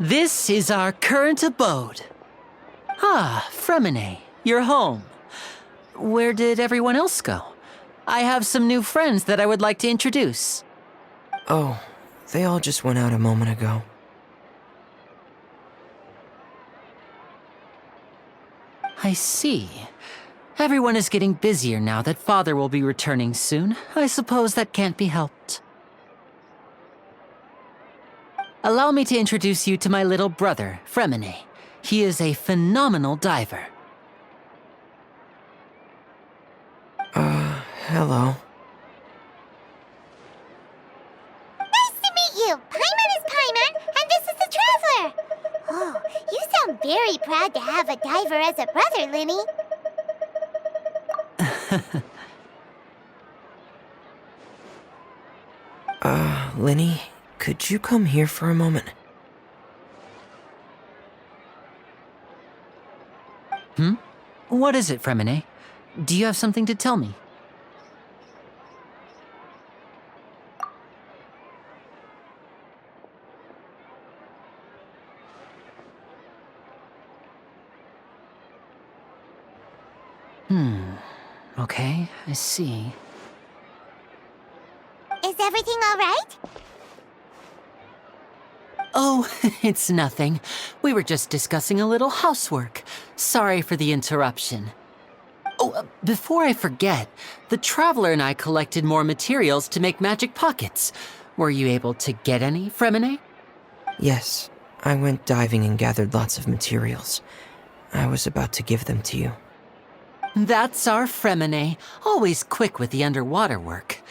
This is our current abode. Ah, Fremine, you're home. Where did everyone else go? I have some new friends that I would like to introduce. Oh, they all just went out a moment ago. I see. Everyone is getting busier now that Father will be returning soon. I suppose that can't be helped. Allow me to introduce you to my little brother, Fremine. He is a phenomenal diver. Hello. Nice to meet you! Paimon is Paimon, and this is the Traveler! Oh, you sound very proud to have a diver as a brother, Linny. Linny, could you come here for a moment? What is it, Fremine? Do you have something to tell me? Okay, I see. Is everything all right? Oh, it's nothing. We were just discussing a little housework. Sorry for the interruption. Oh, before I forget, the Traveler and I collected more materials to make magic pockets. Were you able to get any, Fremine? Yes, I went diving and gathered lots of materials. I was about to give them to you. That's our Fremine, always quick with the underwater work.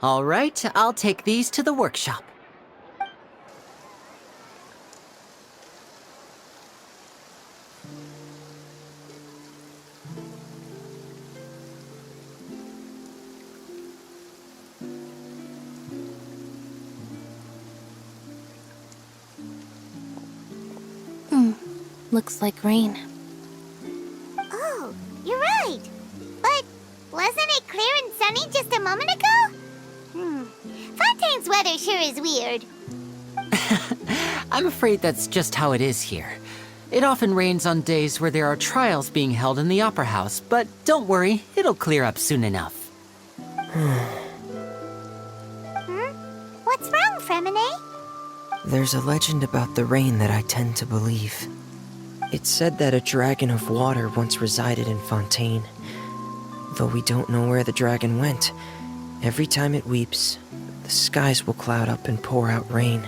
All right, I'll take these to the workshop. Looks like rain. Oh, you're right. But wasn't it clear and sunny just a moment ago? Fontaine's weather sure is weird. I'm afraid that's just how it is here. It often rains on days where there are trials being held in the Opera House, but don't worry, it'll clear up soon enough. What's wrong, Fremine? There's a legend about the rain that I tend to believe. It's said that a dragon of water once resided in Fontaine. Though we don't know where the dragon went, every time it weeps, the skies will cloud up and pour out rain.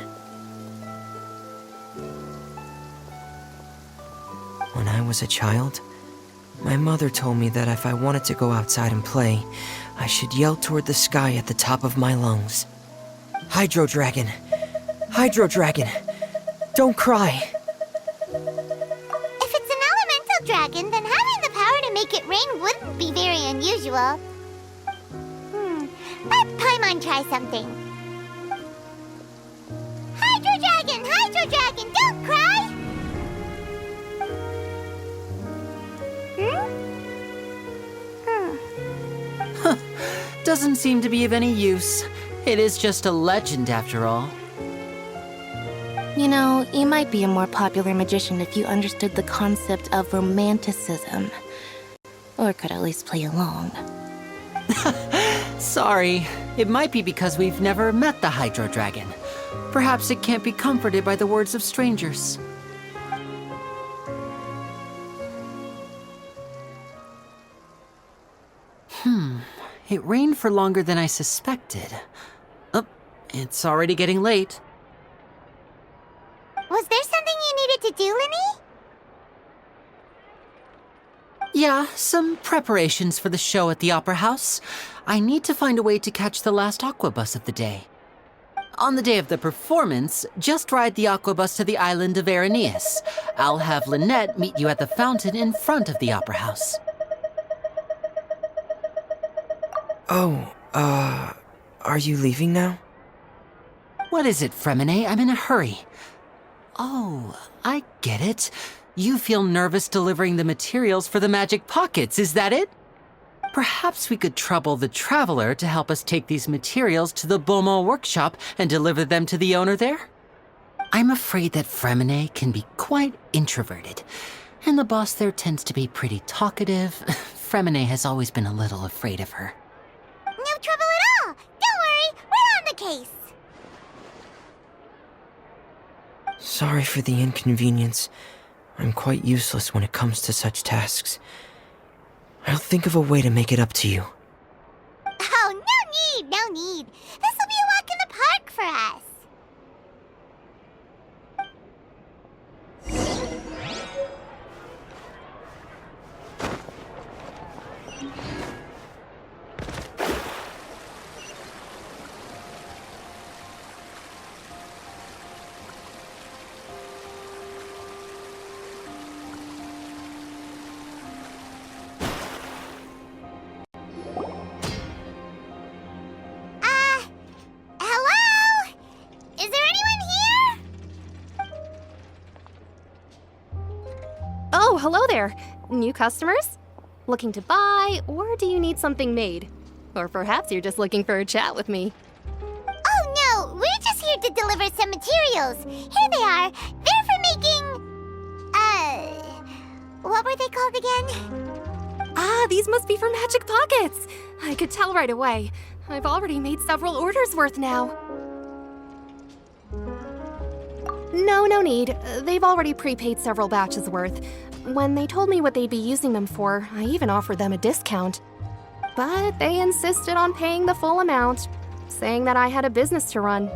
When I was a child, my mother told me that if I wanted to go outside and play, I should yell toward the sky at the top of my lungs. Hydro Dragon! Hydro Dragon! Don't cry! If it's an elemental dragon, then having the power to make it rain wouldn't be very unusual. Let Paimon try something. Hydro Dragon, don't cry! Doesn't seem to be of any use. It is just a legend after all. You know, you might be a more popular magician if you understood the concept of romanticism. Or could at least play along. Sorry, it might be because we've never met the Hydro Dragon. Perhaps it can't be comforted by the words of strangers. It rained for longer than I suspected. Oh, it's already getting late. Was there something you needed to do, Linny? Yeah, some preparations for the show at the Opera House. I need to find a way to catch the last aquabus of the day. On the day of the performance, just ride the aquabus to the island of Araneus. I'll have Lynette meet you at the fountain in front of the Opera House. Oh, are you leaving now? What is it, Fremine? I'm in a hurry. Oh, I get it. You feel nervous delivering the materials for the magic pockets, is that it? Perhaps we could trouble the Traveler to help us take these materials to the Beaumont workshop and deliver them to the owner there? I'm afraid that Fremine can be quite introverted, and the boss there tends to be pretty talkative. Fremine has always been a little afraid of her. No trouble at all! Don't worry, we're on the case! Sorry for the inconvenience. I'm quite useless when it comes to such tasks. I'll think of a way to make it up to you. Oh, no need! This'll be a walk in the park for us! Hello? Is there anyone here? Oh, hello there. New customers? Looking to buy, or do you need something made? Or perhaps you're just looking for a chat with me. Oh no, we're just here to deliver some materials. Here they are. They're for making... what were they called again? Ah, these must be for Magic Pockets. I could tell right away. I've already made several orders worth now. No need. They've already prepaid several batches worth. When they told me what they'd be using them for, I even offered them a discount. But they insisted on paying the full amount, saying that I had a business to run.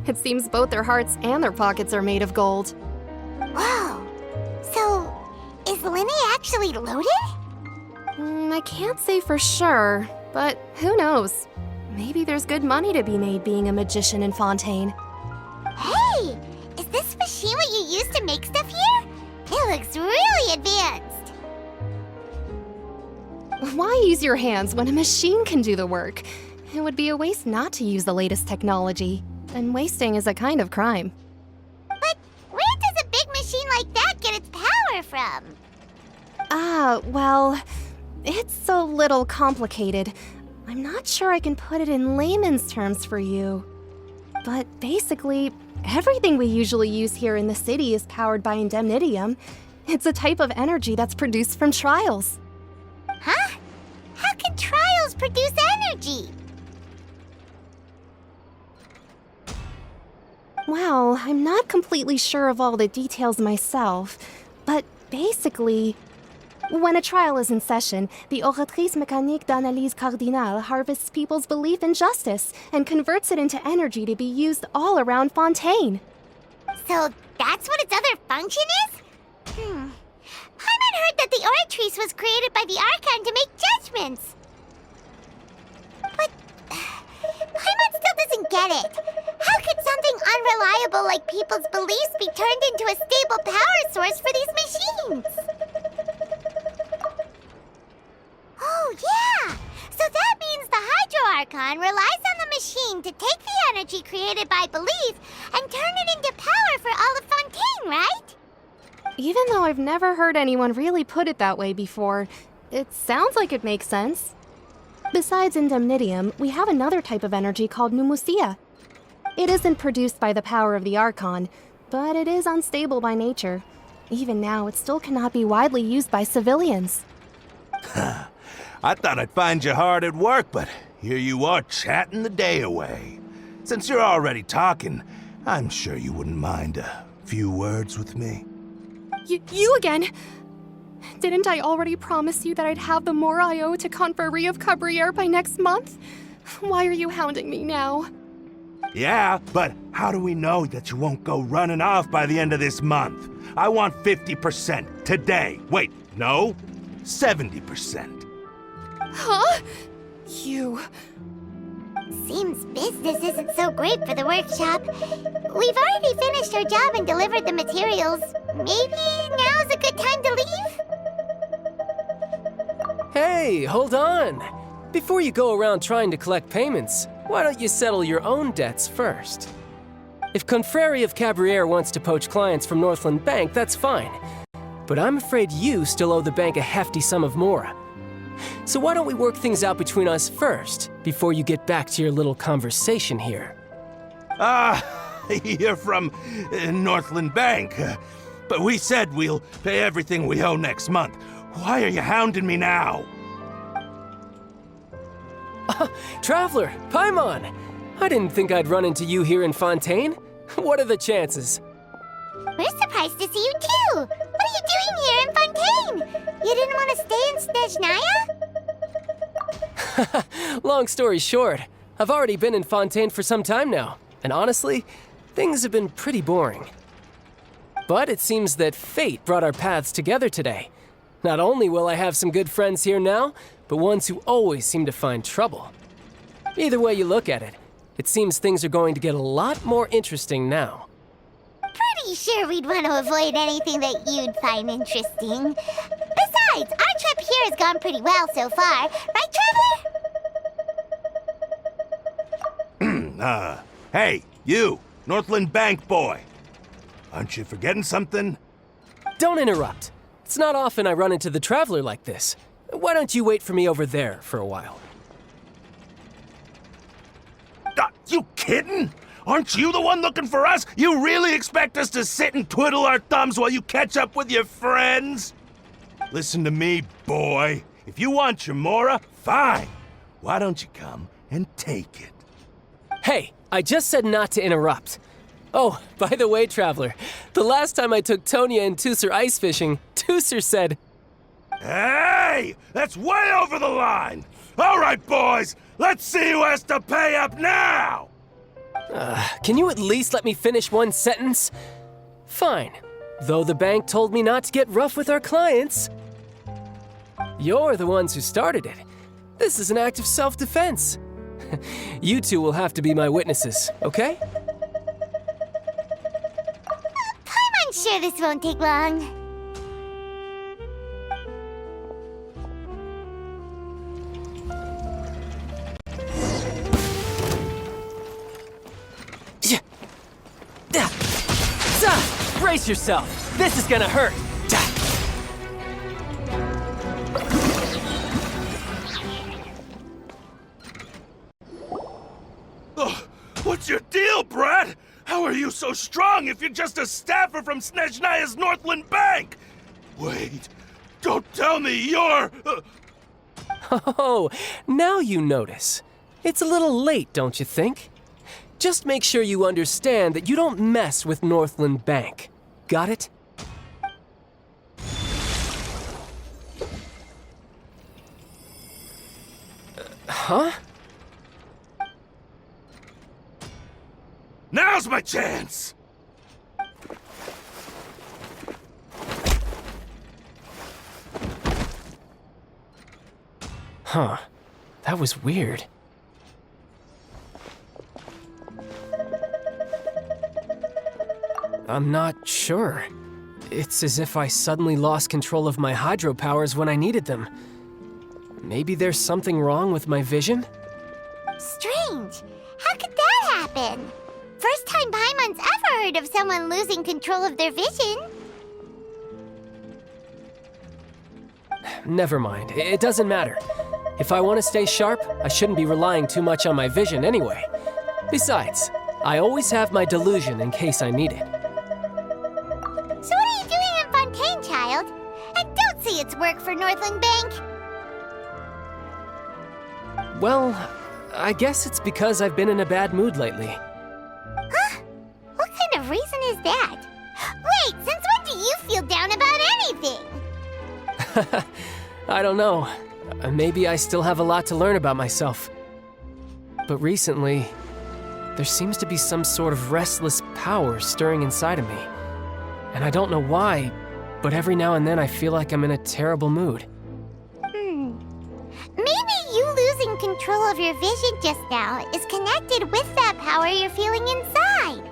It seems both their hearts and their pockets are made of gold. Whoa. So, is Linny actually loaded? I can't say for sure, but who knows? Maybe there's good money to be made being a magician in Fontaine. Hey! Is this machine what you use to make stuff here? It looks really advanced. Why use your hands when a machine can do the work? It would be a waste not to use the latest technology, and wasting is a kind of crime. But where does a big machine like that get its power from? Well, it's a little complicated. I'm not sure I can put it in layman's terms for you. But basically, everything we usually use here in the city is powered by indemnitium. It's a type of energy that's produced from trials. Huh? How can trials produce energy? Well, I'm not completely sure of all the details myself, but basically, when a trial is in session, the oratrice mécanique d'analyse cardinale harvests people's belief in justice and converts it into energy to be used all around Fontaine. So that's what its other function is? Paimon heard that the oratrice was created by the Archon to make judgments. But Paimon still doesn't get it. How could something unreliable like people's beliefs be turned into a stable power source for these machines? Oh, yeah! So that means the Hydro Archon relies on the machine to take the energy created by belief and turn it into power for all of Fontaine, right? Even though I've never heard anyone really put it that way before, it sounds like it makes sense. Besides indemnitium, we have another type of energy called pneumosia. It isn't produced by the power of the Archon, but it is unstable by nature. Even now, it still cannot be widely used by civilians. I thought I'd find you hard at work, but here you are chatting the day away. Since you're already talking, I'm sure you wouldn't mind a few words with me. You again? Didn't I already promise you that I'd have the more I owe to Confrérie of Cabriere by next month? Why are you hounding me now? Yeah, but how do we know that you won't go running off by the end of this month? I want 50% today. Wait, no, 70%. Huh? You... Seems business isn't so great for the workshop. We've already finished our job and delivered the materials. Maybe now's a good time to leave? Hey, hold on! Before you go around trying to collect payments, why don't you settle your own debts first? If Confrérie of Cabriere wants to poach clients from Northland Bank, that's fine. But I'm afraid you still owe the bank a hefty sum of mora. So why don't we work things out between us first, before you get back to your little conversation here? You're from Northland Bank. But we said we'll pay everything we owe next month. Why are you hounding me now? Traveler, Paimon! I didn't think I'd run into you here in Fontaine. What are the chances? We're surprised to see you too! What are you doing here in Fontaine? You didn't want to stay in Snezhnaya? Long story short, I've already been in Fontaine for some time now, and honestly, things have been pretty boring. But it seems that fate brought our paths together today. Not only will I have some good friends here now, but ones who always seem to find trouble. Either way you look at it, it seems things are going to get a lot more interesting now. Pretty sure we'd want to avoid anything that you'd find interesting. Besides, our trip here has gone pretty well so far. Right, Traveler? Hey, you, Northland Bank boy. Aren't you forgetting something? Don't interrupt. It's not often I run into the Traveler like this. Why don't you wait for me over there for a while? You kidding? Aren't you the one looking for us? You really expect us to sit and twiddle our thumbs while you catch up with your friends? Listen to me, boy. If you want your Mora, fine. Why don't you come and take it? Hey, I just said not to interrupt. Oh, by the way, Traveler, the last time I took Tonya and Tusser ice fishing, Tusser said, Hey! That's way over the line! All right, boys, let's see who has to pay up now! Can you at least let me finish one sentence? Fine. Though the bank told me not to get rough with our clients. You're the ones who started it. This is an act of self-defense. You two will have to be my witnesses, okay? I'm sure this won't take long. Brace yourself. This is gonna hurt. Oh, what's your deal, Brad? How are you so strong if you're just a staffer from Snezhnaya's Northland Bank? Wait, don't tell me you're... Oh, now you notice. It's a little late, don't you think? Just make sure you understand that you don't mess with Northland Bank. Got it? Huh? Now's my chance! Huh. That was weird. I'm not sure. It's as if I suddenly lost control of my hydro powers when I needed them. Maybe there's something wrong with my vision? Strange. How could that happen? First time Paimon's ever heard of someone losing control of their vision. Never mind. It doesn't matter. If I want to stay sharp, I shouldn't be relying too much on my vision anyway. Besides, I always have my delusion in case I need it. So what are you doing in Fontaine, child? And don't say it's work for Northland Bank. Well, I guess it's because I've been in a bad mood lately. Huh? What kind of reason is that? Wait, since when do you feel down about anything? I don't know. Maybe I still have a lot to learn about myself. But recently, there seems to be some sort of restless power stirring inside of me. And I don't know why, but every now and then I feel like I'm in a terrible mood. Maybe you losing control of your vision just now is connected with that power you're feeling inside.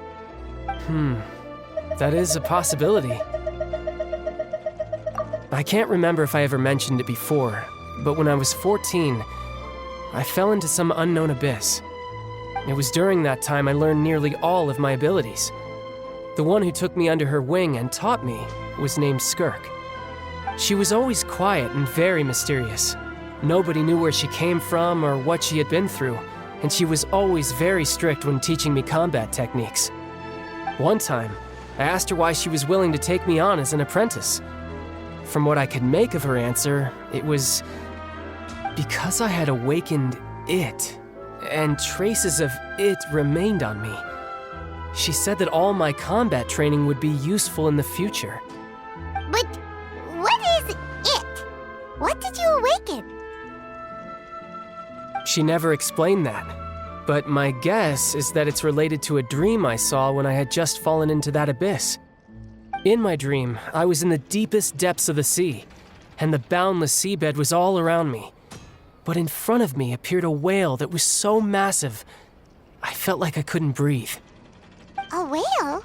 That is a possibility. I can't remember if I ever mentioned it before, but when I was 14, I fell into some unknown abyss. It was during that time I learned nearly all of my abilities. The one who took me under her wing and taught me was named Skirk. She was always quiet and very mysterious. Nobody knew where she came from or what she had been through, and she was always very strict when teaching me combat techniques. One time, I asked her why she was willing to take me on as an apprentice. From what I could make of her answer, it was because I had awakened it, and traces of it remained on me. She said that all my combat training would be useful in the future. But what is it? What did you awaken? She never explained that, but my guess is that it's related to a dream I saw when I had just fallen into that abyss. In my dream, I was in the deepest depths of the sea, and the boundless seabed was all around me. But in front of me appeared a whale that was so massive, I felt like I couldn't breathe. A whale?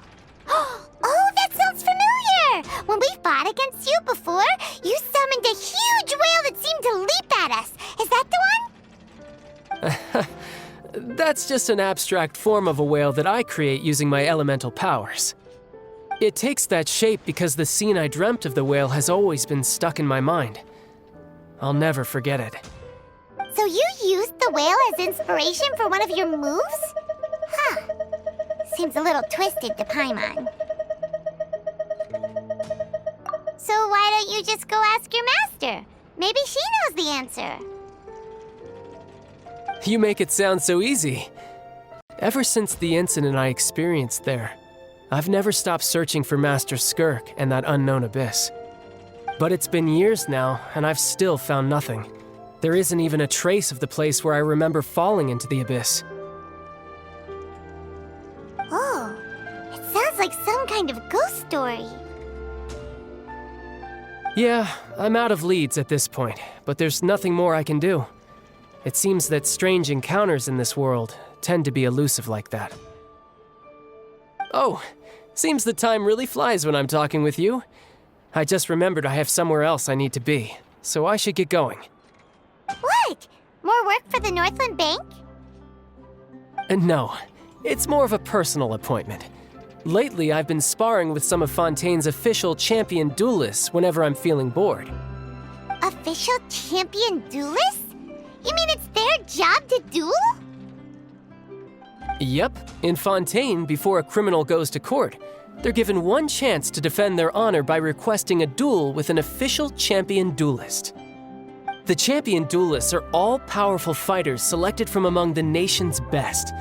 Oh, that sounds familiar! When we fought against you before, you summoned a huge whale that seemed to leap at us. Is that the one? That's just an abstract form of a whale that I create using my elemental powers. It takes that shape because the scene I dreamt of the whale has always been stuck in my mind. I'll never forget it. So you used the whale as inspiration for one of your moves? Huh. Seems a little twisted to Paimon. So why don't you just go ask your master? Maybe she knows the answer. You make it sound so easy. Ever since the incident I experienced there, I've never stopped searching for Master Skirk and that unknown abyss. But it's been years now, and I've still found nothing. There isn't even a trace of the place where I remember falling into the abyss. Oh, it sounds like some kind of ghost story. Yeah, I'm out of leads at this point, but there's nothing more I can do. It seems that strange encounters in this world tend to be elusive like that. Oh, seems the time really flies when I'm talking with you. I just remembered I have somewhere else I need to be, so I should get going. What? More work for the Northland Bank? No, it's more of a personal appointment. Lately, I've been sparring with some of Fontaine's official champion duelists whenever I'm feeling bored. Official champion duelists? You mean it's their job to duel? Yep, in Fontaine, before a criminal goes to court, they're given one chance to defend their honor by requesting a duel with an official champion duelist. The champion duelists are all-powerful fighters selected from among the nation's best,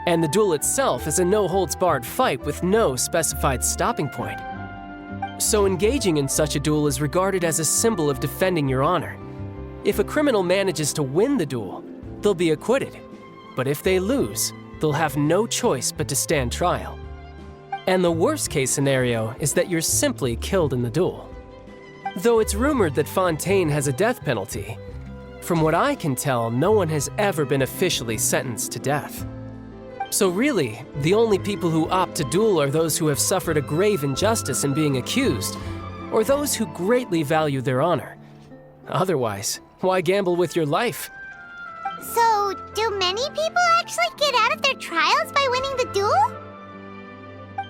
and the duel itself is a no-holds-barred fight with no specified stopping point. So engaging in such a duel is regarded as a symbol of defending your honor. If a criminal manages to win the duel, they'll be acquitted, but if they lose, they'll have no choice but to stand trial. And the worst-case scenario is that you're simply killed in the duel. Though it's rumored that Fontaine has a death penalty, from what I can tell, no one has ever been officially sentenced to death. So really, the only people who opt to duel are those who have suffered a grave injustice in being accused, or those who greatly value their honor. Otherwise, why gamble with your life? So, do many people actually get out of their trials by winning the duel?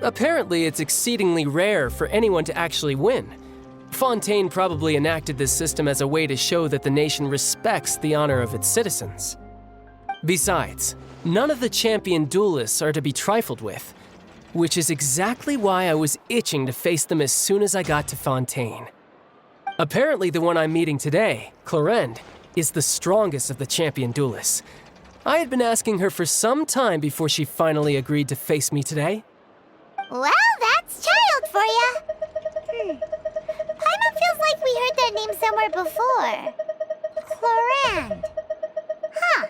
Apparently, it's exceedingly rare for anyone to actually win. Fontaine probably enacted this system as a way to show that the nation respects the honor of its citizens. Besides, none of the champion duelists are to be trifled with, which is exactly why I was itching to face them as soon as I got to Fontaine. Apparently, the one I'm meeting today, Clorinde, is the strongest of the champion duelists. I had been asking her for some time before she finally agreed to face me today. Well, that's child for ya. Paimon feels like we heard that name somewhere before. Clorinde. Huh.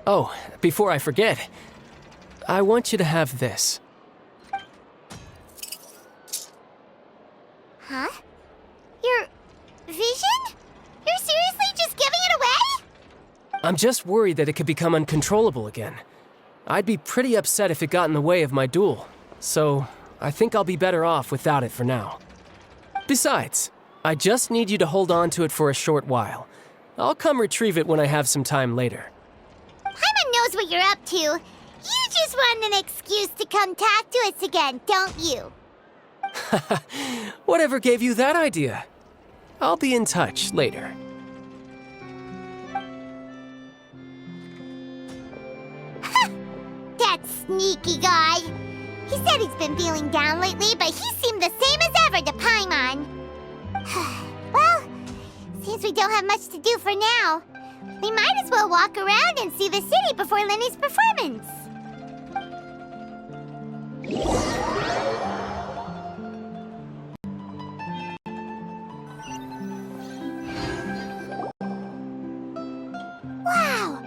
Oh, before I forget, I want you to have this. Huh? Your vision? You're seriously just giving it away? I'm just worried that it could become uncontrollable again. I'd be pretty upset if it got in the way of my duel, so I think I'll be better off without it for now. Besides, I just need you to hold on to it for a short while. I'll come retrieve it when I have some time later. Paimon knows what you're up to. You just want an excuse to come talk to us again, don't you? Whatever gave you that idea? I'll be in touch later. That's Sneaky guy. He said he's been feeling down lately, but he seemed the same as ever to Paimon. Well, since we don't have much to do for now, we might as well walk around and see the city before Lenny's performance. Wow!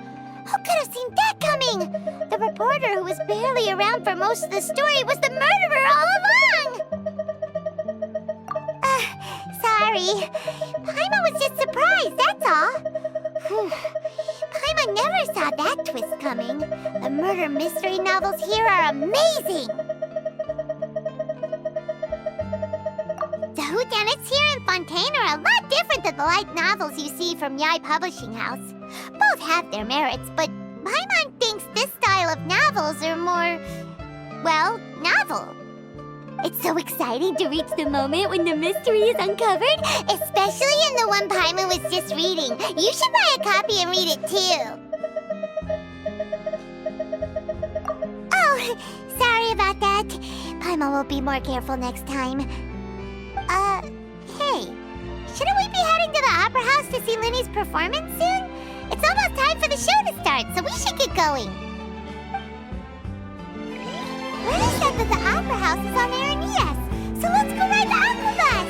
Who could have seen that coming? The reporter who was barely around for most of the story was the murderer all along! Sorry. Paimon was just surprised, that's all. Paimon never saw that twist coming. The murder mystery novels here are amazing! The whodunits here in Fontaine are a lot different than the light novels you see from Yai Publishing House. Both have their merits, but Paimon thinks this style of novels are more, well, novel. It's so exciting to reach the moment when the mystery is uncovered, especially in the one Paimon was just reading. You should buy a copy and read it too. Oh, sorry about that. Paimon will be more careful next time. Hey, shouldn't we be heading to the Opera House to see Lenny's performance soon? It's almost time for the show to start, so we should get going. Lenny said that the Opera House is on Aranias, so let's go ride the Aquabus!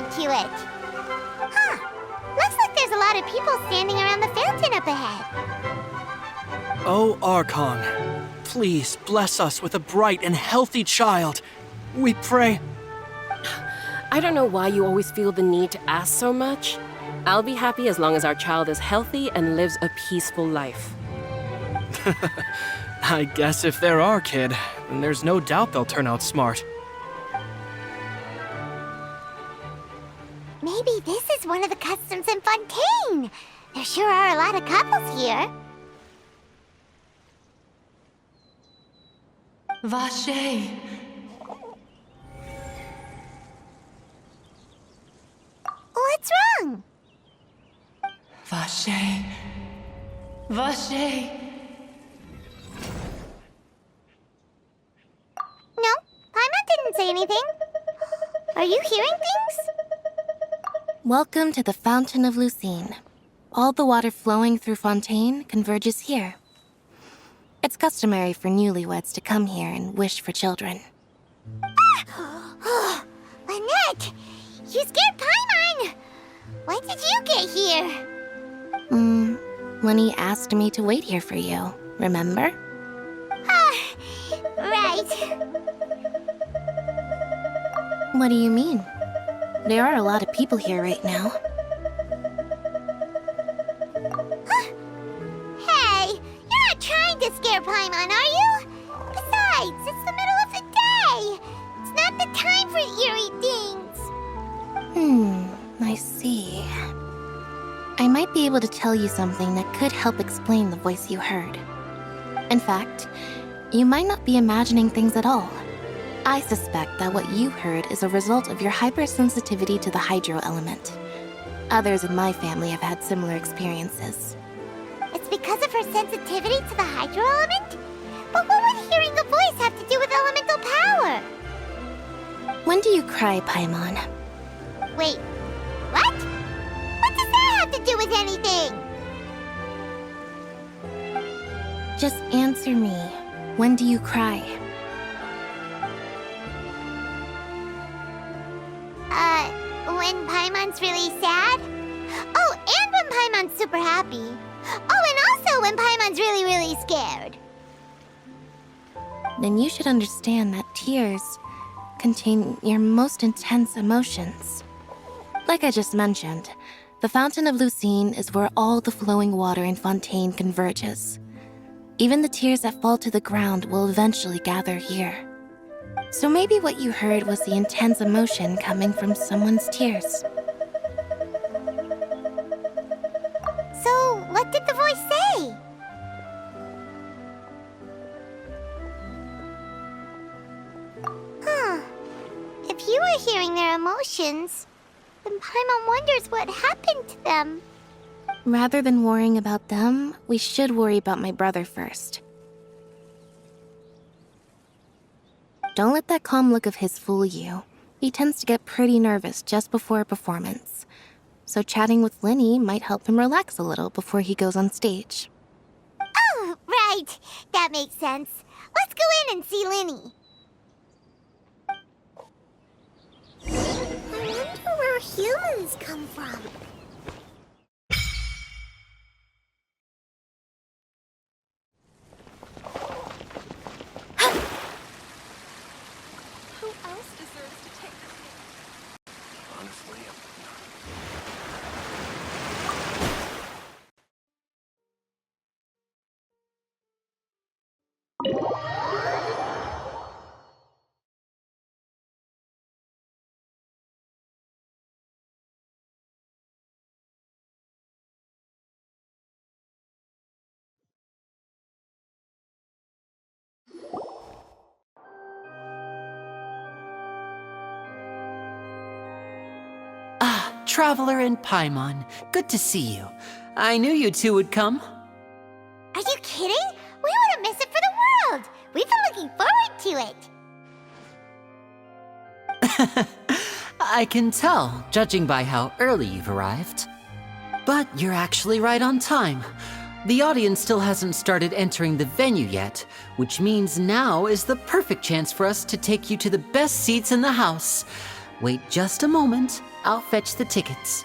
To it. Huh. Looks like there's a lot of people standing around the fountain up ahead. Oh, Archon, please bless us with a bright and healthy child. We pray. I don't know why you always feel the need to ask so much. I'll be happy as long as our child is healthy and lives a peaceful life. I guess if they're our kid, then there's no doubt they'll turn out smart. Maybe this is one of the customs in Fontaine. There sure are a lot of couples here. Vache. What's wrong? Vache. Vache. No, Paimon didn't say anything. Are you hearing things? Welcome to the Fountain of Lucine. All the water flowing through Fontaine converges here. It's customary for newlyweds to come here and wish for children. Ah! Lynette! You scared Paimon! When did you get here? Lenny asked me to wait here for you, remember? Right. What do you mean? There are a lot of people here right now. Hey, you're not trying to to scare Paimon, are you? Besides, it's the middle of the day. It's not the time for eerie things. I see. I might be able to tell you something that could help explain the voice you heard. In fact, you might not be imagining things at all. I suspect that what you heard is a result of your hypersensitivity to the hydro element. Others in my family have had similar experiences. It's because of her sensitivity to the hydro element? But what would hearing a voice have to do with elemental power? When do you cry, Paimon? Wait, what? What does that have to do with anything? Just answer me. When do you cry? When Paimon's really sad? Oh, and when Paimon's super happy. Oh, and also when Paimon's really, really scared. Then you should understand that tears contain your most intense emotions. Like I just mentioned, the Fountain of Lucine is where all the flowing water in Fontaine converges. Even the tears that fall to the ground will eventually gather here. So maybe what you heard was the intense emotion coming from someone's tears. So, what did the voice say? Huh. If you were hearing their emotions, then Paimon wonders what happened to them. Rather than worrying about them, we should worry about my brother first. Don't let that calm look of his fool you. He tends to get pretty nervous just before a performance. So chatting with Linny might help him relax a little before he goes on stage. Oh, right. That makes sense. Let's go in and see Linny. I wonder where humans come from. Traveler and Paimon, good to see you. I knew you two would come. Are you kidding? We wouldn't miss it for the world. We've been looking forward to it. I can tell, judging by how early you've arrived. But you're actually right on time. The audience still hasn't started entering the venue yet, which means now is the perfect chance for us to take you to the best seats in the house. Wait just a moment. I'll fetch the tickets.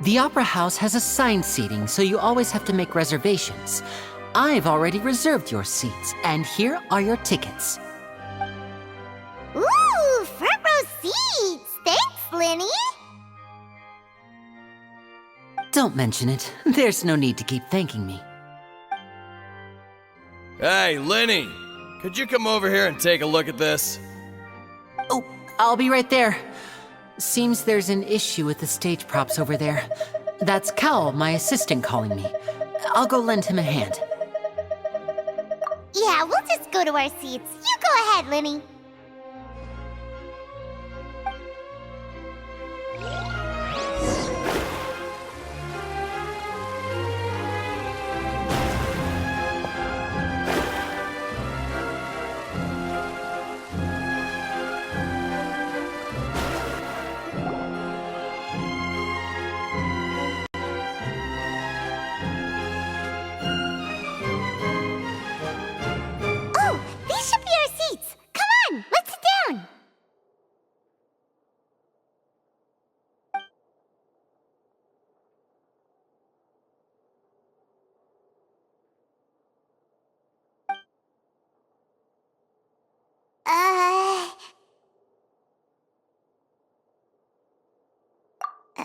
The Opera House has assigned seating, so you always have to make reservations. I've already reserved your seats, and here are your tickets. Ooh, front row seats! Thanks, Linny! Don't mention it. There's no need to keep thanking me. Hey, Linny! Could you come over here and take a look at this? Oh, I'll be right there. Seems there's an issue with the stage props over there. That's Cal, my assistant, calling me. I'll go lend him a hand. Yeah, we'll just go to our seats. You go ahead, Linny. Oh, these should be our seats. Come on!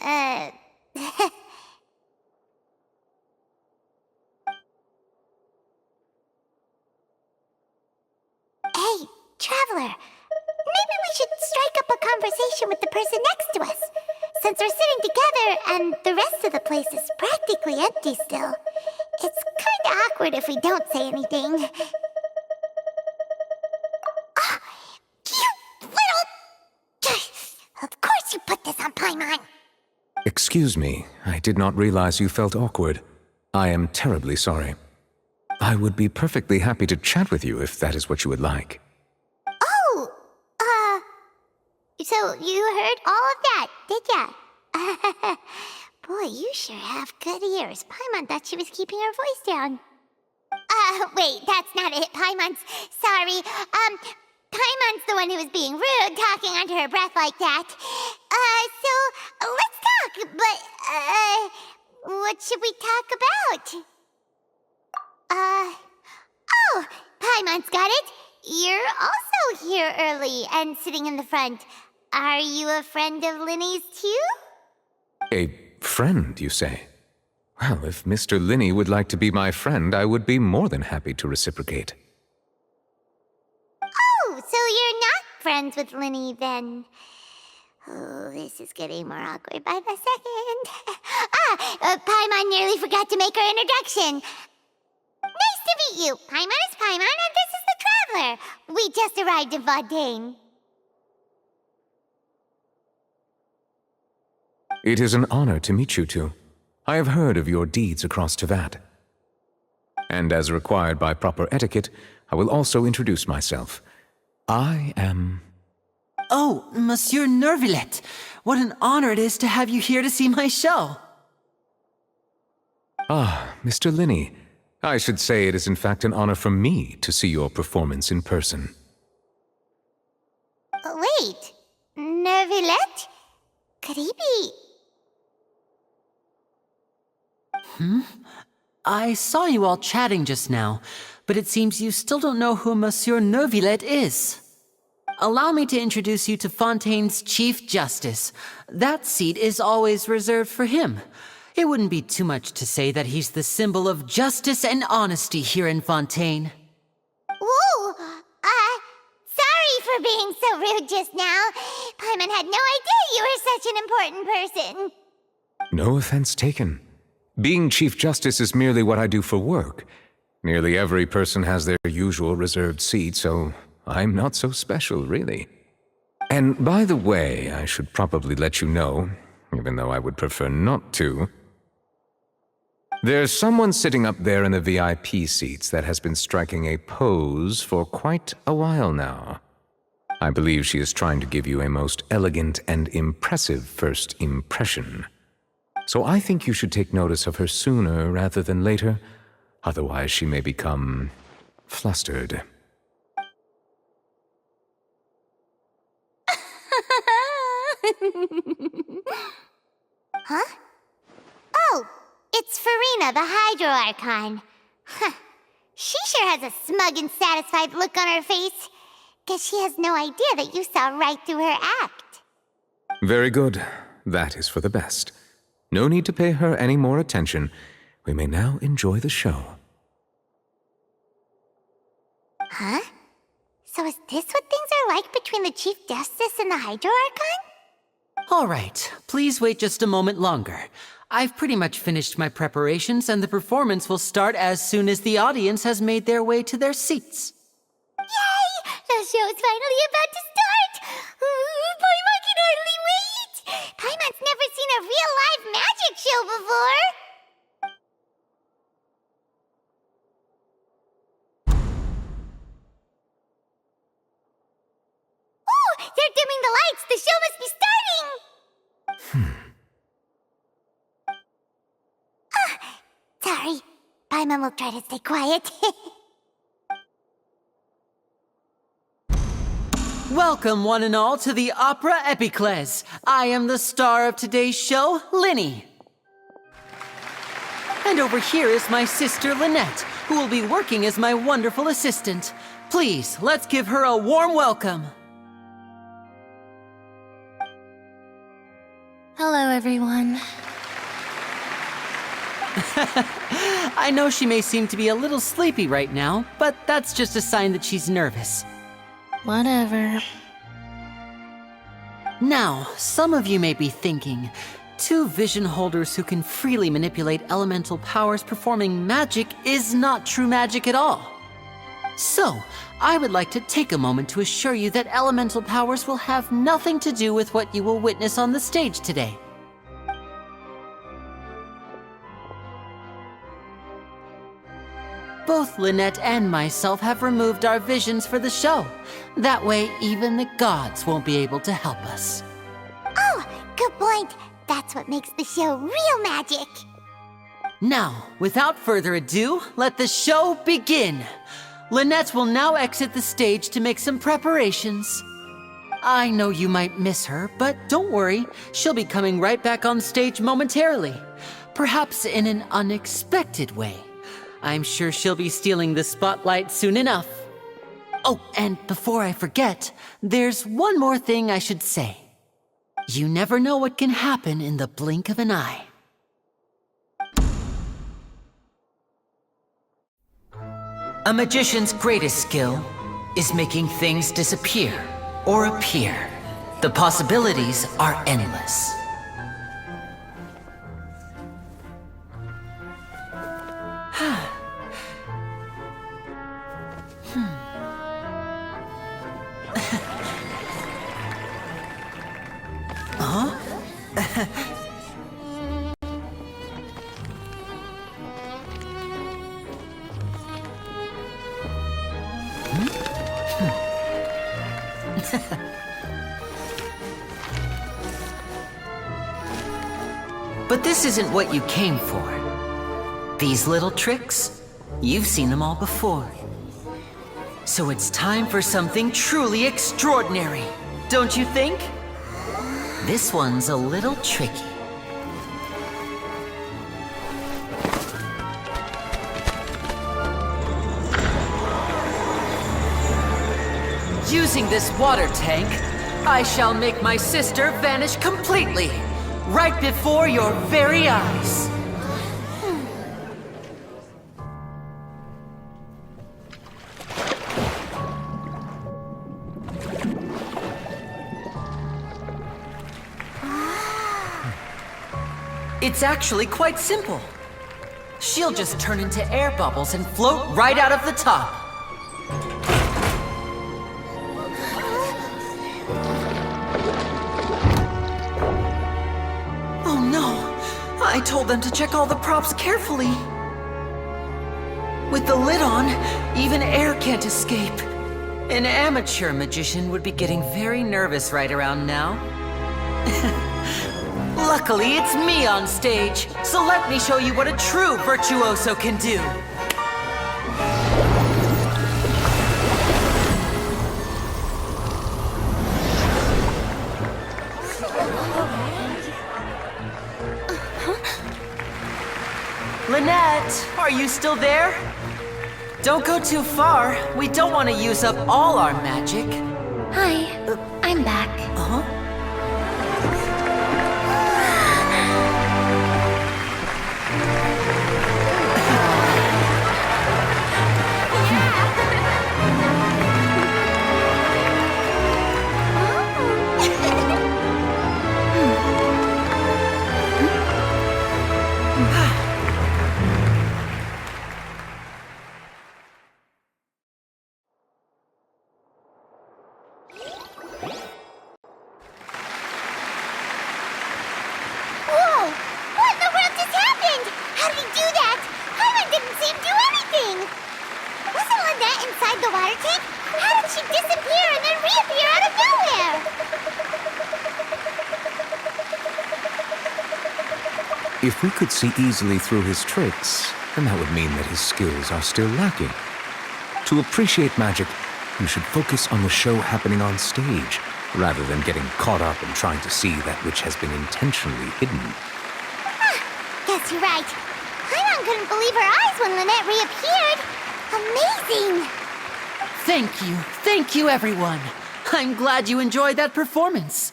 Hey, Traveler. Maybe we should strike up a conversation with the person next to us. Since we're sitting together and the rest of the place is practically empty still, it's kinda awkward if we don't say anything. Ah, you little... Of course you put this on Paimon. Excuse me, I did not realize you felt awkward. I am terribly sorry. I would be perfectly happy to chat with you if that is what you would like. Oh, so you heard all of that, did ya? Boy, you sure have good ears. Paimon thought she was keeping her voice down. Wait, that's not it. Paimon's sorry. Paimon's the one who was being rude, talking under her breath like that. So let's talk, but, what should we talk about? Oh, Paimon's got it. You're also here early and sitting in the front. Are you a friend of Linny's too? A friend, you say? Well, if Mr. Linny would like to be my friend, I would be more than happy to reciprocate. Oh, so you're not friends with Linny then? Oh, this is getting more awkward by the second. Paimon nearly forgot to make her introduction. Nice to meet you. Paimon is Paimon, and this is the Traveler. We just arrived in Fontaine. It is an honor to meet you two. I have heard of your deeds across Tevat. And as required by proper etiquette, I will also introduce myself. I am... Oh, Monsieur Nervillet. What an honor it is to have you here to see my show. Ah, Mr. Linny. I should say it is in fact an honor for me to see your performance in person. Wait, Nervillet? Could he be... I saw you all chatting just now, but it seems you still don't know who Monsieur Nervillet is. Allow me to introduce you to Fontaine's Chief Justice. That seat is always reserved for him. It wouldn't be too much to say that he's the symbol of justice and honesty here in Fontaine. Whoa! Sorry for being so rude just now. Paimon had no idea you were such an important person. No offense taken. Being Chief Justice is merely what I do for work. Nearly every person has their usual reserved seat, so I'm not so special, really. And by the way, I should probably let you know, even though I would prefer not to, there's someone sitting up there in the VIP seats that has been striking a pose for quite a while now. I believe she is trying to give you a most elegant and impressive first impression. So I think you should take notice of her sooner rather than later, otherwise she may become flustered. Huh? Oh, it's Farina, the Hydro Archon. Huh. She sure has a smug and satisfied look on her face. Guess she has no idea that you saw right through her act. Very good. That is for the best. No need to pay her any more attention. We may now enjoy the show. Huh? So is this what things are like between the Chief Justice and the Hydro Archon? All right, please wait just a moment longer. I've pretty much finished my preparations, and the performance will start as soon as the audience has made their way to their seats. Yay! The show's finally about to start! Paimon can hardly wait! Paimon's never seen a real live magic show before! Oh! They're dimming the lights! The show must be starting! Sorry. Paimon will try to stay quiet. Welcome, one and all, to the Opera Epiclese. I am the star of today's show, Linny. And over here is my sister, Lynette, who will be working as my wonderful assistant. Please, let's give her a warm welcome. Hello, everyone. I know she may seem to be a little sleepy right now, but that's just a sign that she's nervous. Whatever. Now, some of you may be thinking, two vision holders who can freely manipulate elemental powers performing magic is not true magic at all. So, I would like to take a moment to assure you that elemental powers will have nothing to do with what you will witness on the stage today. Both Lynette and myself have removed our visions for the show. That way, even the gods won't be able to help us. Oh, good point. That's what makes the show real magic. Now, without further ado, let the show begin. Lynette will now exit the stage to make some preparations. I know you might miss her, but don't worry. She'll be coming right back on stage momentarily. Perhaps in an unexpected way. I'm sure she'll be stealing the spotlight soon enough. Oh, and before I forget, there's one more thing I should say. You never know what can happen in the blink of an eye. A magician's greatest skill is making things disappear or appear. The possibilities are endless. But this isn't what you came for. These little tricks, you've seen them all before. So it's time for something truly extraordinary, don't you think? This one's a little tricky. Using this water tank, I shall make my sister vanish completely, right before your very eyes. It's actually quite simple. She'll just turn into air bubbles and float right out of the top. Oh no! I told them to check all the props carefully. With the lid on, even air can't escape. An amateur magician would be getting very nervous right around now. Luckily, it's me on stage, so let me show you what a true virtuoso can do. Lynette, are you still there? Don't go too far. We don't want to use up all our magic. Hi, I'm back. Uh-huh. If we could see easily through his tricks, then that would mean that his skills are still lacking. To appreciate magic, you should focus on the show happening on stage, rather than getting caught up in trying to see that which has been intentionally hidden. Guess you're right. Paimon couldn't believe her eyes when Lynette reappeared. Amazing! Thank you everyone. I'm glad you enjoyed that performance.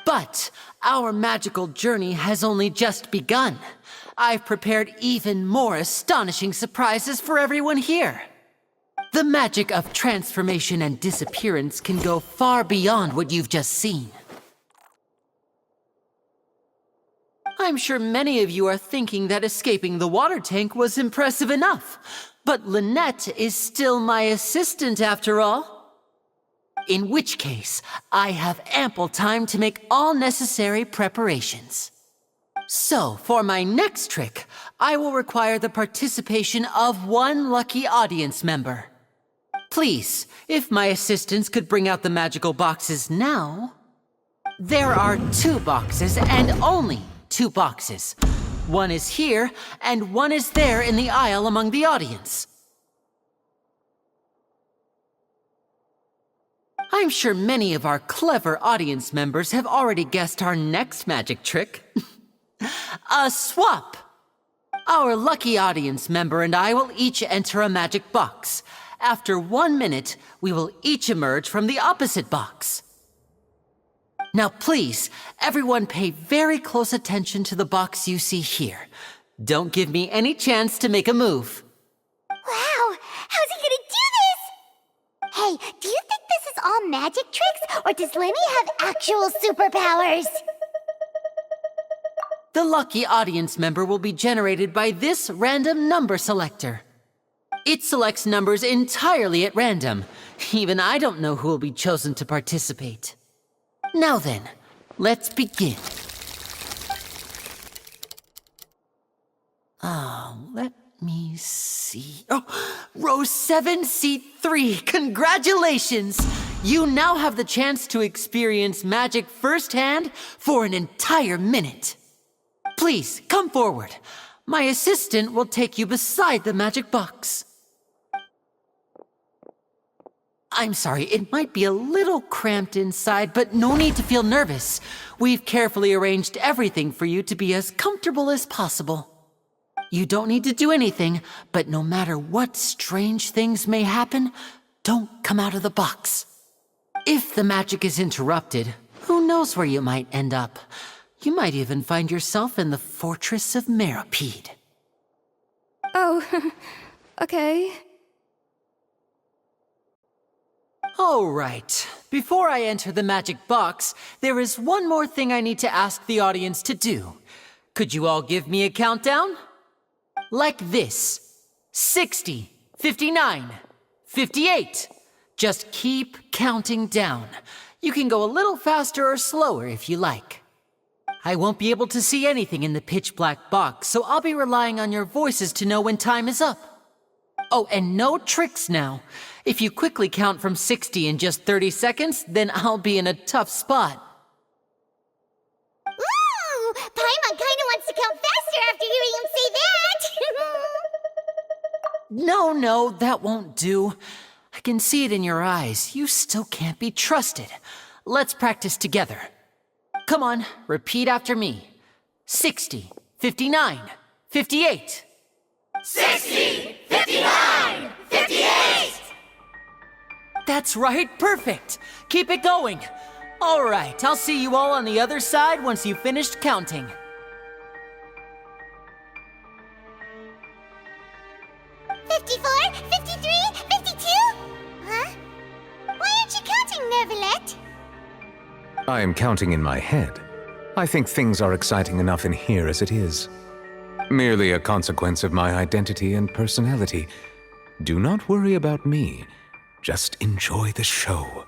But Our magical journey has only just begun. I've prepared even more astonishing surprises for everyone here. The magic of transformation and disappearance can go far beyond what you've just seen. I'm sure many of you are thinking that escaping the water tank was impressive enough, but Lynette is still my assistant after all. In which case, I have ample time to make all necessary preparations. So, for my next trick, I will require the participation of one lucky audience member. Please, if my assistants could bring out the magical boxes now. There are 2 boxes and only 2 boxes. One is here, and one is there in the aisle among the audience. I'm sure many of our clever audience members have already guessed our next magic trick. A swap! Our lucky audience member and I will each enter a magic box. After 1 minute, we will each emerge from the opposite box. Now please, everyone pay very close attention to the box you see here. Don't give me any chance to make a move. Wow! How's he gonna do this? Hey, do you think this is all magic tricks, or does Lenny have actual superpowers? The lucky audience member will be generated by this random number selector. It selects numbers entirely at random. Even I don't know who will be chosen to participate. Now then, let's begin. Let me see. Oh, row 7, seat 3. Congratulations! You now have the chance to experience magic firsthand for an entire minute. Please, come forward. My assistant will take you beside the magic box. I'm sorry, it might be a little cramped inside, but no need to feel nervous. We've carefully arranged everything for you to be as comfortable as possible. You don't need to do anything, but no matter what strange things may happen, don't come out of the box. If the magic is interrupted, who knows where you might end up? You might even find yourself in the Fortress of Maripede. Oh, okay. All right. Before I enter the magic box, there is one more thing I need to ask the audience to do. Could you all give me a countdown? Like this. 60, 59, 58. Just keep counting down. You can go a little faster or slower if you like. I won't be able to see anything in the pitch-black box, so I'll be relying on your voices to know when time is up. Oh, and no tricks now. If you quickly count from 60 in just 30 seconds, then I'll be in a tough spot. Ooh! Paimon kinda wants to count faster after hearing him say that! No, that won't do. I can see it in your eyes. You still can't be trusted. Let's practice together. Come on, repeat after me. 60, 59, 58. 60, 59, 58! That's right, perfect. Keep it going. All right, I'll see you all on the other side once you've finished counting. $54, $53, $52? Huh? Why aren't you counting, Nervalet? I am counting in my head. I think things are exciting enough in here as it is. Merely a consequence of my identity and personality. Do not worry about me. Just enjoy the show. Oh,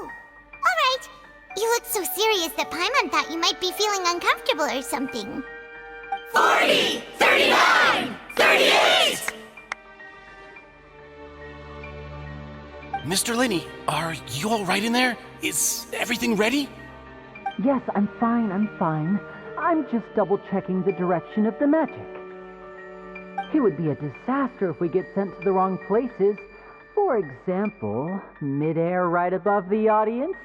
all right. You look so serious that Paimon thought you might be feeling uncomfortable or something. 40, 39, 38! Mr. Linney, are you all right in there? Is everything ready? Yes, I'm fine. I'm just double-checking the direction of the magic. It would be a disaster if we get sent to the wrong places. For example, midair right above the audience.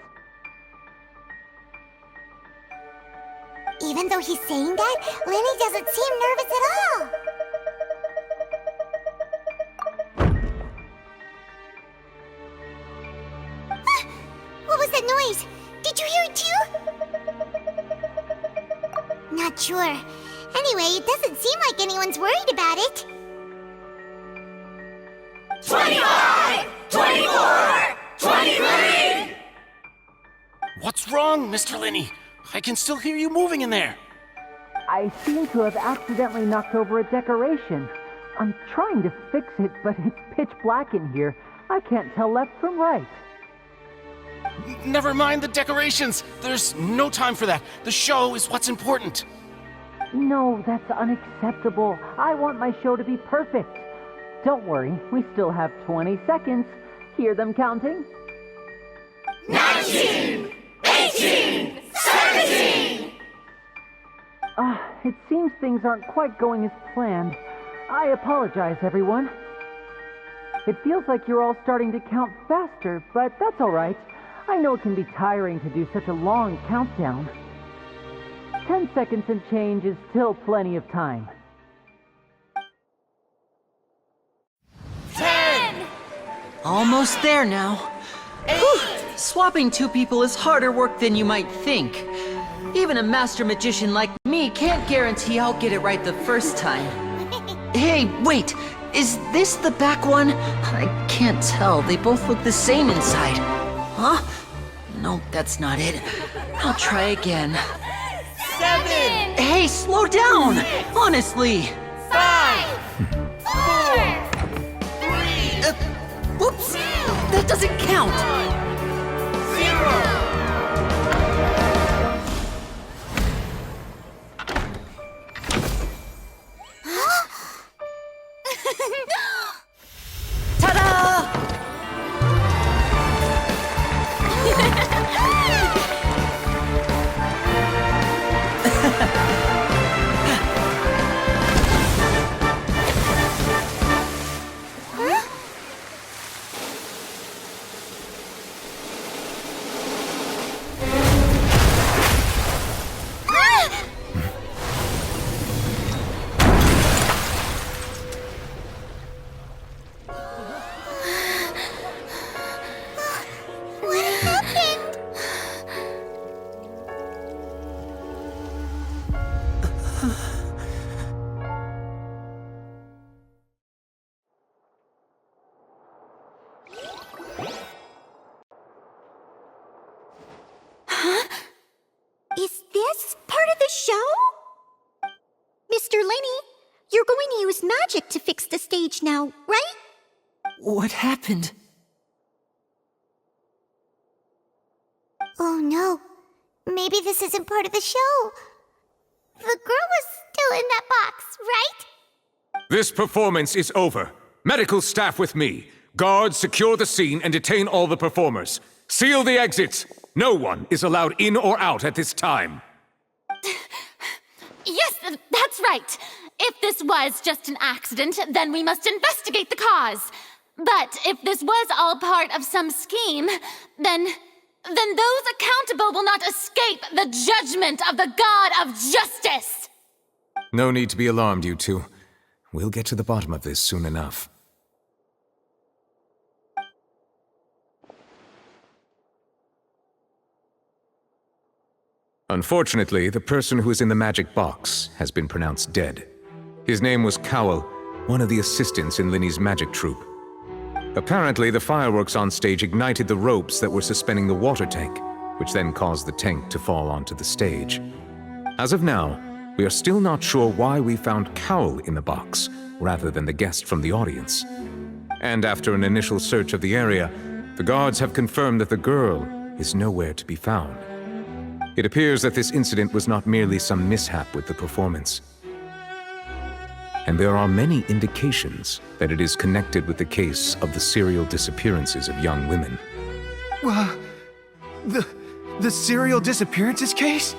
Even though he's saying that, Lenny doesn't seem nervous at all. What was that noise? Did you hear it too? not sure. Anyway, it doesn't seem like anyone's worried about it. 25! 24! 23! What's wrong, Mr. Linney? I can still hear you moving in there. I seem to have accidentally knocked over a decoration. I'm trying to fix it, but it's pitch black in here. I can't tell left from right. Never mind the decorations. There's no time for that. The show is what's important. No, that's unacceptable. I want my show to be perfect. Don't worry, we still have 20 seconds. Hear them counting? 19! 18! 17! It seems things aren't quite going as planned. I apologize, everyone. It feels like you're all starting to count faster, but that's all right. I know it can be tiring to do such a long countdown. 10 seconds and change is still plenty of time. 10! Almost there now. Whew. Swapping two people is harder work than you might think. Even a master magician like me can't guarantee I'll get it right the first time. Hey, wait! Is this the back one? I can't tell. They both look the same inside. Huh? No, that's not it. I'll try again. 7! Hey, slow down! Honestly! 5! 4! 3! Whoops! That doesn't count! 0! Ta-da! Is this part of the show? Mr. Linney, you're going to use magic to fix the stage now, right? What happened? Oh no. Maybe this isn't part of the show. The girl was still in that box, right? This performance is over. Medical staff with me. Guards, secure the scene and detain all the performers. Seal the exits. No one is allowed in or out at this time. Yes, that's right. If this was just an accident, then we must investigate the cause. But if this was all part of some scheme, then those accountable will not escape the judgment of the God of Justice! No need to be alarmed, you two. We'll get to the bottom of this soon enough. Unfortunately, the person who is in the magic box has been pronounced dead. His name was Cowell, one of the assistants in Linney's magic troupe. Apparently, the fireworks on stage ignited the ropes that were suspending the water tank, which then caused the tank to fall onto the stage. As of now, we are still not sure why we found Cowell in the box, rather than the guest from the audience. And after an initial search of the area, the guards have confirmed that the girl is nowhere to be found. It appears that this incident was not merely some mishap with the performance. And there are many indications that it is connected with the case of the serial disappearances of young women. The serial disappearances case?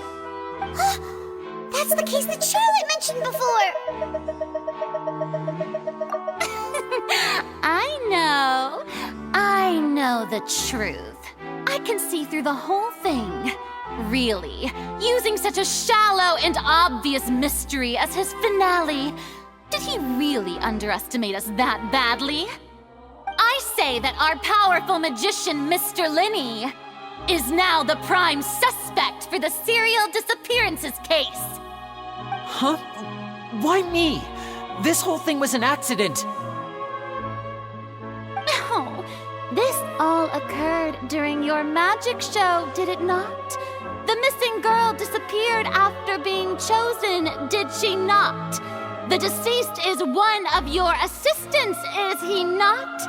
That's the case that Charlotte mentioned before! I know the truth. I can see through the whole thing. Really, using such a shallow and obvious mystery as his finale. Did he really underestimate us that badly? I say that our powerful magician, Mr. Linney, is now the prime suspect for the serial disappearances case. Huh? Why me? This whole thing was an accident. Oh, this all occurred during your magic show, did it not? The missing girl disappeared after being chosen, did she not? The deceased is one of your assistants, is he not?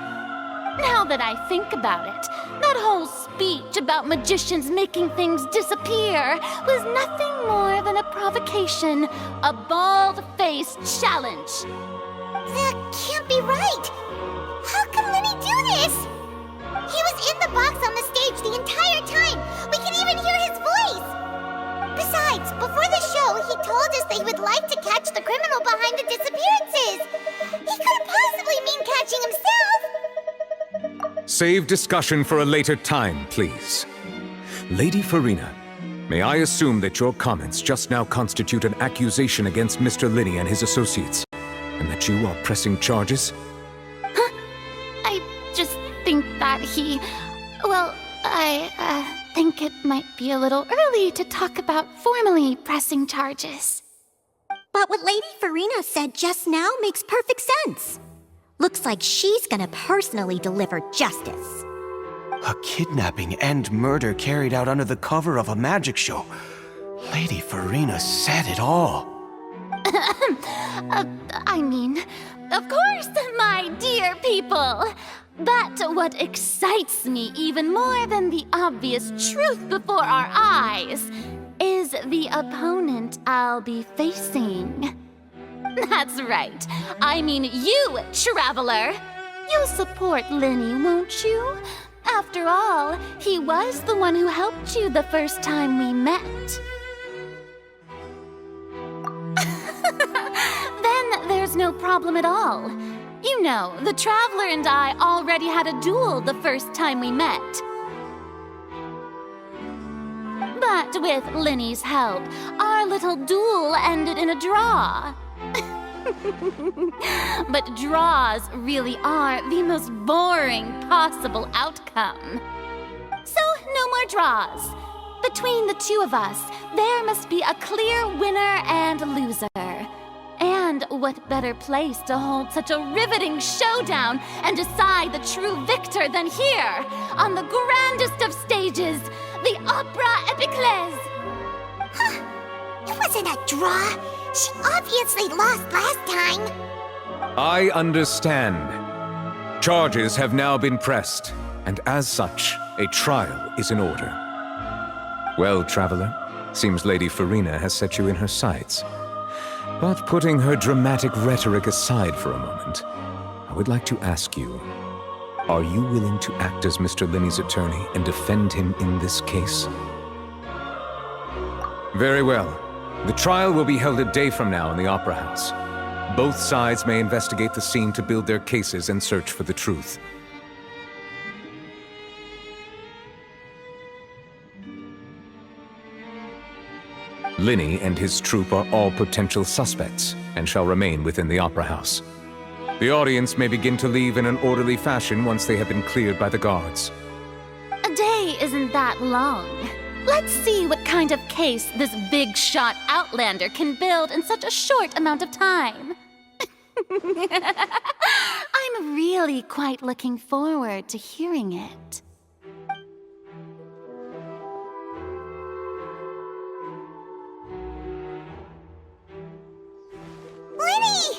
Now that I think about it, that whole speech about magicians making things disappear was nothing more than a provocation, a bald-faced challenge. That can't be right! How can Lenny do this? He was in the box on the stage the entire time! We can even hear his voice! Besides, before the show, he told us that he would like to catch the criminal behind the disappearances! He couldn't possibly mean catching himself! Save discussion for a later time, please. Lady Farina, may I assume that your comments just now constitute an accusation against Mr. Linney and his associates, and that you are pressing charges? I just think that I think it might be a little early to talk about formally pressing charges. But what Lady Farina said just now makes perfect sense. Looks like she's gonna personally deliver justice. A kidnapping and murder carried out under the cover of a magic show. Lady Farina said it all. I mean, of course, my dear people. But what excites me even more than the obvious truth before our eyes is the opponent I'll be facing. That's right. I mean you, Traveler. You'll support Lenny, won't you? After all, he was the one who helped you the first time we met. Then there's no problem at all. You know, the Traveler and I already had a duel the first time we met. But with Lenny's help, our little duel ended in a draw. But draws really are the most boring possible outcome. So, no more draws. Between the two of us, there must be a clear winner and loser. And what better place to hold such a riveting showdown and decide the true victor than here, on the grandest of stages, the Opera Epiclese. Huh. It wasn't a draw. She obviously lost last time. I understand. Charges have now been pressed, and as such, a trial is in order. Well, Traveler, seems Lady Farina has set you in her sights. But putting her dramatic rhetoric aside for a moment, I would like to ask you, are you willing to act as Mr. Linney's attorney and defend him in this case? Very well. The trial will be held a day from now in the Opera House. Both sides may investigate the scene to build their cases and search for the truth. Linney and his troupe are all potential suspects and shall remain within the Opera House. The audience may begin to leave in an orderly fashion once they have been cleared by the guards. A day isn't that long. Let's see what kind of case this big-shot Outlander can build in such a short amount of time. I'm really quite looking forward to hearing it. Lenny!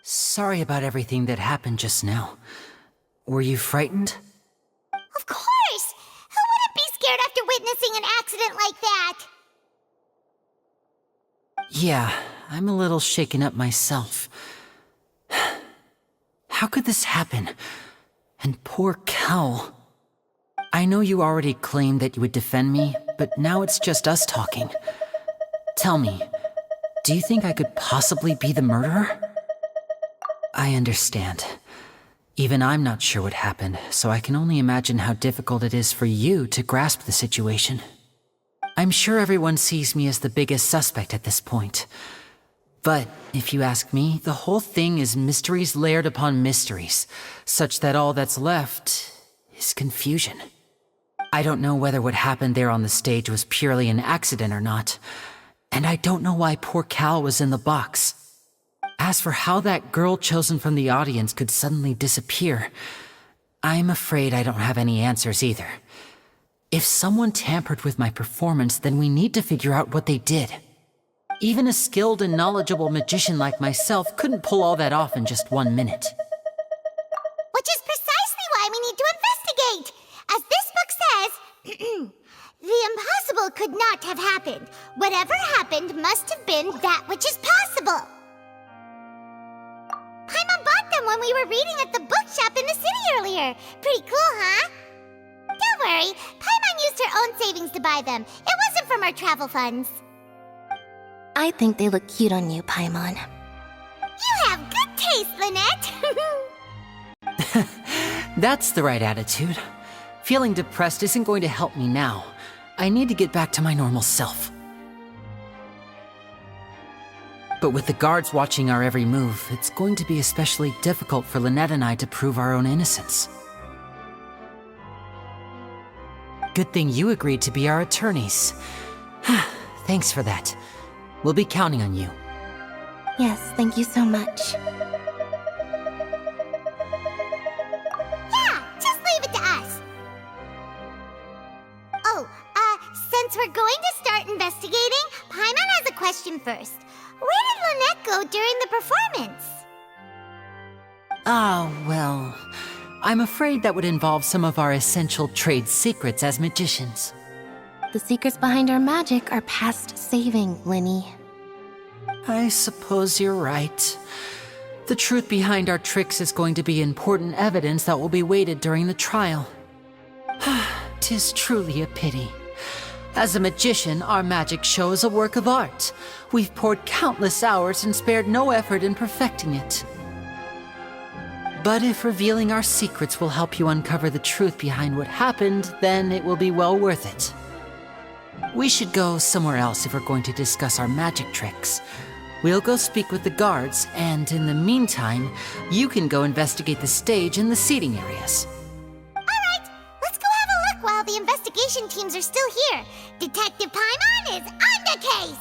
Sorry about everything that happened just now. Were you frightened? Of course! Who wouldn't be scared after witnessing an accident like that? Yeah, I'm a little shaken up myself. How could this happen? And poor Kel. I know you already claimed that you would defend me, but now it's just us talking. Tell me, do you think I could possibly be the murderer? I understand. Even I'm not sure what happened, so I can only imagine how difficult it is for you to grasp the situation. I'm sure everyone sees me as the biggest suspect at this point. But if you ask me, the whole thing is mysteries layered upon mysteries, such that all that's left is confusion. I don't know whether what happened there on the stage was purely an accident or not, and I don't know why poor Cal was in the box. As for how that girl chosen from the audience could suddenly disappear, I'm afraid I don't have any answers either. If someone tampered with my performance, then we need to figure out what they did. Even a skilled and knowledgeable magician like myself couldn't pull all that off in just 1 minute. Which is precisely why we need to investigate! As this book says, the impossible could not have happened. Whatever happened must have been that which is possible. Paimon bought them when we were reading at the bookshop in the city earlier. Pretty cool, huh? Don't worry, Paimon used her own savings to buy them. It wasn't from our travel funds. I think they look cute on you, Paimon. You have good taste, Lynette! That's the right attitude. Feeling depressed isn't going to help me now. I need to get back to my normal self. But with the guards watching our every move, it's going to be especially difficult for Lynette and I to prove our own innocence. Good thing you agreed to be our attorneys. Thanks for that. We'll be counting on you. Yes, thank you so much. Yeah, just leave it to us. Oh, since we're going to start investigating, Paimon has a question first. Where did Lynette go during the performance? Well, I'm afraid that would involve some of our essential trade secrets as magicians. The secrets behind our magic are past saving, Linny. I suppose you're right. The truth behind our tricks is going to be important evidence that will be weighted during the trial. 'Tis truly a pity. As a magician, our magic show is a work of art. We've poured countless hours and spared no effort in perfecting it. But if revealing our secrets will help you uncover the truth behind what happened, then it will be well worth it. We should go somewhere else if we're going to discuss our magic tricks. We'll go speak with the guards, and in the meantime, you can go investigate the stage and the seating areas. Alright, let's go have a look while the investigation teams are still here. Detective Paimon is on the case!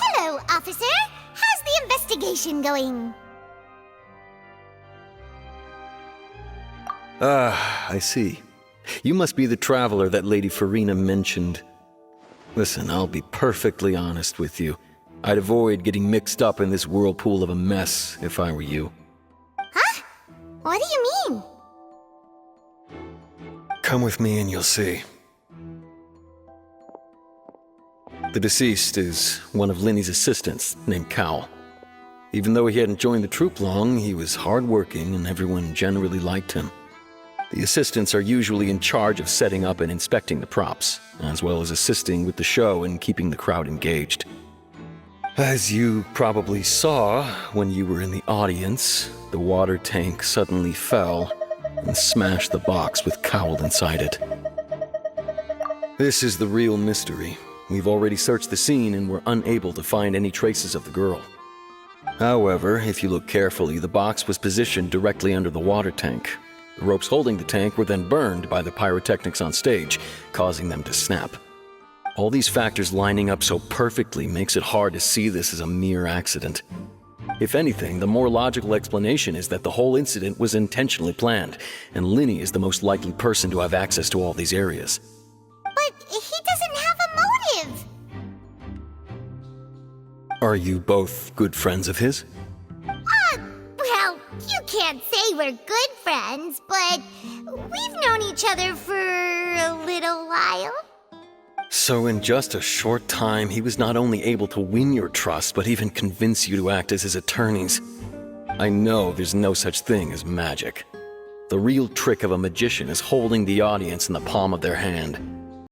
Hello, officer. How's the investigation going? I see. You must be the traveler that Lady Farina mentioned. Listen, I'll be perfectly honest with you. I'd avoid getting mixed up in this whirlpool of a mess if I were you. Huh? What do you mean? Come with me and you'll see. The deceased is one of Linny's assistants, named Cal. Even though he hadn't joined the troupe long, he was hardworking and everyone generally liked him. The assistants are usually in charge of setting up and inspecting the props, as well as assisting with the show and keeping the crowd engaged. As you probably saw when you were in the audience, the water tank suddenly fell and smashed the box with Cowl inside it. This is the real mystery. We've already searched the scene and were unable to find any traces of the girl. However, if you look carefully, the box was positioned directly under the water tank. The ropes holding the tank were then burned by the pyrotechnics on stage, causing them to snap. All these factors lining up so perfectly makes it hard to see this as a mere accident. If anything, the more logical explanation is that the whole incident was intentionally planned, and Linny is the most likely person to have access to all these areas. But he doesn't have a motive! Are you both good friends of his? Well, you can't say we're good friends, but we've known each other for a little while. So in just a short time, he was not only able to win your trust, but even convince you to act as his attorneys. I know there's no such thing as magic. The real trick of a magician is holding the audience in the palm of their hand.